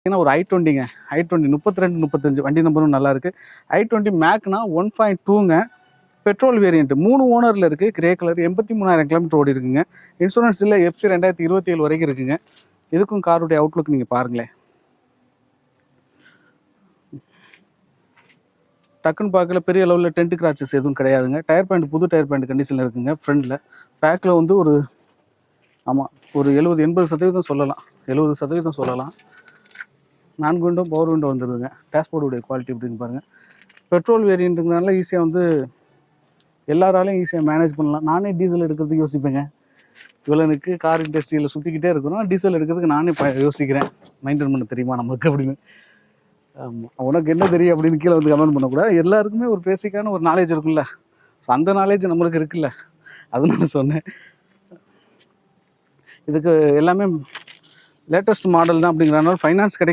ஒரு i20ங்க. i20 32, 35 வண்டி நம்பரும் நல்லா இருக்கு. i20 மேக்னா 1.2ங்க. பெட்ரோல் வேரியன்ட் 3 ஓனர்ல இருக்கு. கிரே கலர் 83,000 கிலோமீட்டர் ஓடி இருக்குங்க. இன்சூரன்ஸ் இல்லை, FC 2027 வரைக்கும் இருக்குங்க. இதுக்கும் காருடைய அவுட்லுக் நீங்கள் பாருங்களேன். டக்குன்னு பார்க்கல பெரிய அளவில் டென்ட் கிராச்சஸ் எதுவும் கிடையாதுங்க. டயர் பேண்ட் புது டயர் பேண்ட் கண்டிஷனில் இருக்குங்க. ஃப்ரண்டில் பேக்கில் வந்து ஒரு ஆமாம் ஒரு 70-80% சொல்லலாம். 70% சொல்லலாம். 4 விண்டோ பவர் விண்டோ வந்துடுதுங்க. டேஷ்போர்டுடைய குவாலிட்டி எப்படின்னு பாருங்கள். பெட்ரோல் வேரியண்ட்டுங்கிறனால ஈஸியாக வந்து எல்லாராலையும் ஈஸியாக மேனேஜ் பண்ணலாம். நானே டீசல் எடுக்கிறதுக்கு யோசிப்பேங்க. இவ்வளோனுக்கு கார் இண்டஸ்ட்ரியில் சுற்றிக்கிட்டே இருக்கிறோம். டீசல் எடுக்கிறதுக்கு நானே யோசிக்கிறேன். மெயின்டைன் பண்ண தெரியுமா நமக்கு அப்படின்னு. ஆமாம், உனக்கு என்ன தெரியும் அப்படின்னு கீழே வந்து கமெண்ட் பண்ணக்கூடாது. எல்லாருக்குமே ஒரு பேசிக்கான ஒரு நாலேஜ் இருக்குல்ல. ஸோ அந்த நாலேஜ் நம்மளுக்கு இருக்குல்ல, அதனால சொன்னேன். இதுக்கு எல்லாமே லேட்டஸ்ட் மாடல் தான் அப்படிங்கிறனால ஃபைனான்ஸ் கிடைக்கும்.